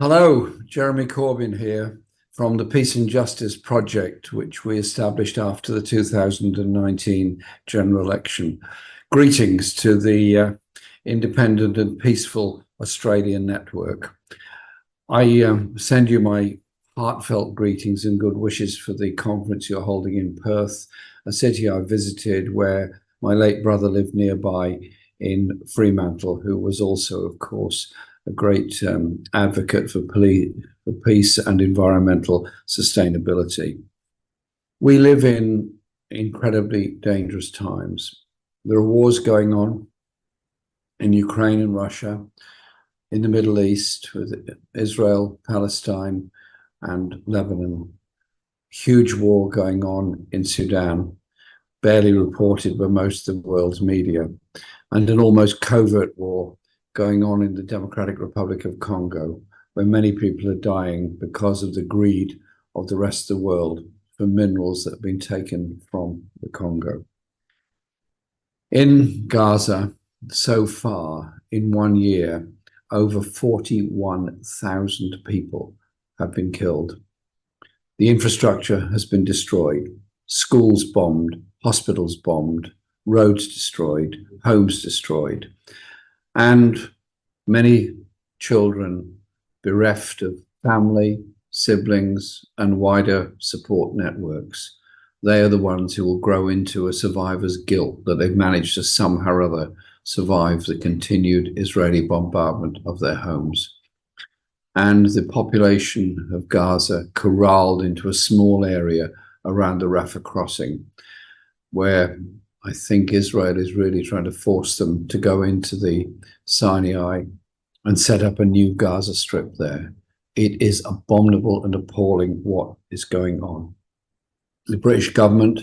Hello, Jeremy Corbyn here from the Peace and Justice Project, which we established after the 2019 general election. Greetings to the independent and peaceful Australian network. I send you my heartfelt greetings and good wishes for the conference you're holding in Perth, a city I visited where my late brother lived nearby in Fremantle, who was also, of course, a great advocate for peace and environmental sustainability. We live in incredibly dangerous times. There are wars going on in Ukraine and Russia, in the Middle East with Israel, Palestine, and Lebanon. Huge war going on in Sudan, barely reported by most of the world's media, and an almost covert war going on in the Democratic Republic of Congo, where many people are dying because of the greed of the rest of the world for minerals that have been taken from the Congo. In Gaza, so far, in 1 year, over 41,000 people have been killed. The infrastructure has been destroyed, schools bombed, hospitals bombed, roads destroyed, homes destroyed, and many children bereft of family, siblings, and wider support networks. They are the ones who will grow into a survivor's guilt that they've managed to somehow or other survive the continued Israeli bombardment of their homes. And the population of Gaza corralled into a small area around the Rafah crossing, where I think Israel is really trying to force them to go into the Sinai and set up a new Gaza Strip there. It is abominable and appalling what is going on. The British government,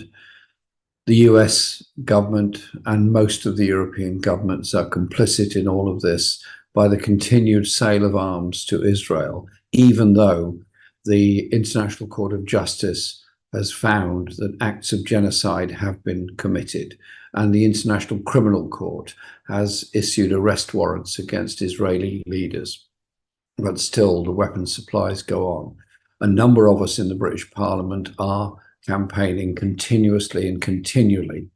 the US government, and most of the European governments are complicit in all of this by the continued sale of arms to Israel, even though the International Court of Justice has found that acts of genocide have been committed, and the International Criminal Court has issued arrest warrants against Israeli leaders. But still, the weapons supplies go on. A number of us in the British Parliament are campaigning continuously and continually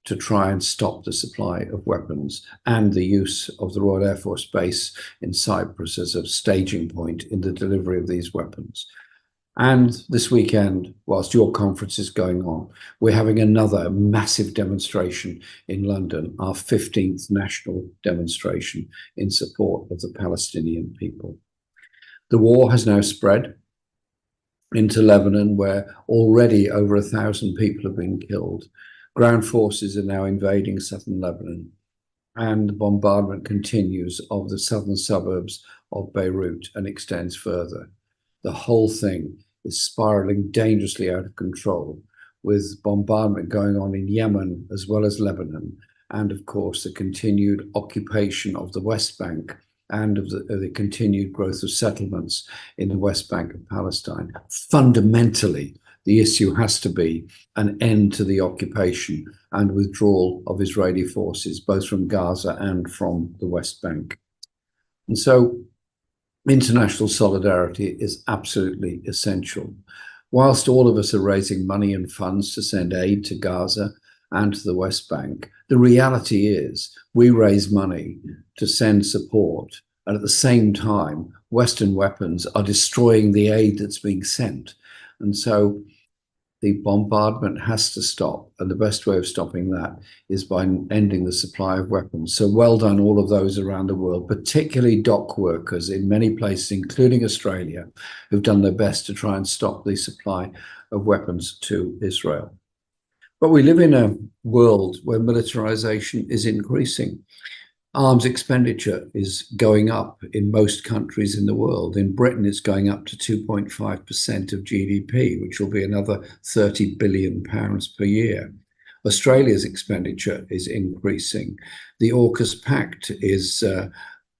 to try and stop the supply of weapons and the use of the Royal Air Force Base in Cyprus as a staging point in the delivery of these weapons. And this weekend, whilst your conference is going on, we're having another massive demonstration in London, our 15th national demonstration in support of the Palestinian people. The war has now spread into Lebanon, where already over 1,000 people have been killed. Ground forces are now invading southern Lebanon, and the bombardment continues of the southern suburbs of Beirut and extends further. The whole thing is spiraling dangerously out of control, with bombardment going on in Yemen as well as Lebanon, and of course the continued occupation of the West Bank and of the continued growth of settlements in the West Bank of Palestine. Fundamentally, the issue has to be an end to the occupation and withdrawal of Israeli forces, both from Gaza and from the West Bank. And so international solidarity is absolutely essential. Whilst all of us are raising money and funds to send aid to Gaza and to the West Bank, the reality is we raise money to send support, and at the same time, Western weapons are destroying the aid that's being sent. And so the bombardment has to stop, and the best way of stopping that is by ending the supply of weapons. So well done all of those around the world, particularly dock workers in many places, including Australia, who've done their best to try and stop the supply of weapons to Israel. But we live in a world where militarization is increasing. Arms expenditure is going up in most countries in the world. In Britain, it's going up to 2.5% of GDP, which will be another £30 billion per year. Australia's expenditure is increasing. The AUKUS Pact is,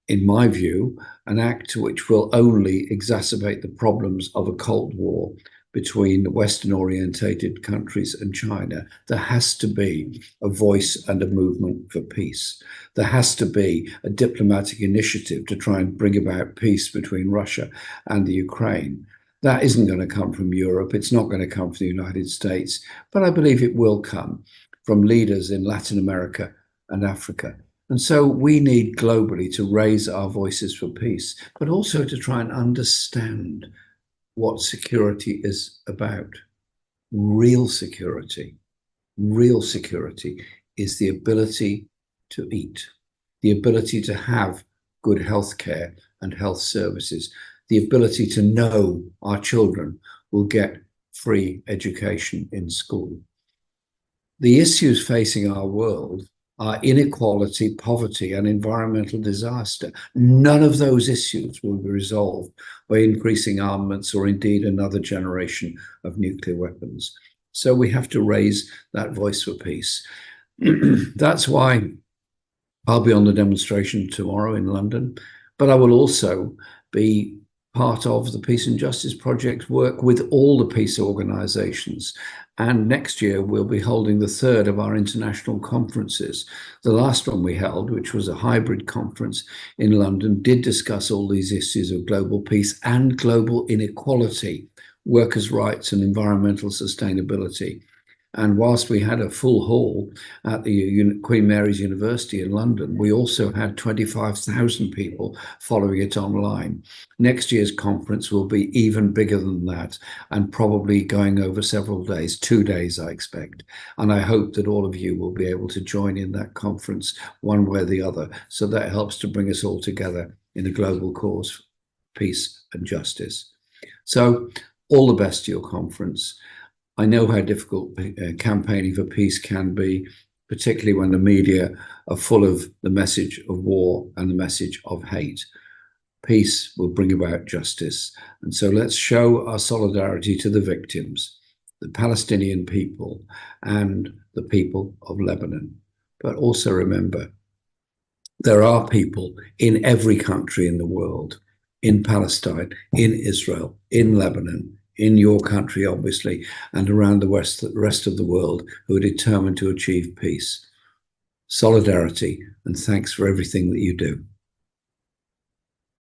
in my view, an act which will only exacerbate the problems of a Cold War, between Western orientated countries and China. There has to be a voice and a movement for peace. There has to be a diplomatic initiative to try and bring about peace between Russia and the Ukraine. That isn't going to come from Europe. It's not going to come from the United States, but I believe it will come from leaders in Latin America and Africa. And so we need globally to raise our voices for peace, but also to try and understand what security is about. Real security is the ability to eat, the ability to have good health care and health services, the ability to know our children will get free education in school. The issues facing our world are inequality, poverty, and environmental disaster. None of those issues will be resolved by increasing armaments or indeed another generation of nuclear weapons. So we have to raise that voice for peace. That's why I'll be on the demonstration tomorrow in London, but I will also be part of the Peace and Justice Project work with all the peace organisations. And next year, we'll be holding the third of our international conferences. The last one we held, which was a hybrid conference in London, did discuss all these issues of global peace and global inequality, workers' rights and environmental sustainability. And whilst we had a full hall at the Queen Mary's University in London, we also had 25,000 people following it online. Next year's conference will be even bigger than that and probably going over several days, 2 days, I expect. And I hope that all of you will be able to join in that conference one way or the other. So that helps to bring us all together in a global cause, peace and justice. So all the best to your conference. I know how difficult campaigning for peace can be, particularly when the media are full of the message of war and the message of hate. Peace will bring about justice. And so let's show our solidarity to the victims, the Palestinian people and the people of Lebanon. But also remember, there are people in every country in the world, in Palestine, in Israel, in Lebanon, in your country, obviously, and around the rest of the world who are determined to achieve peace. Solidarity, and thanks for everything that you do.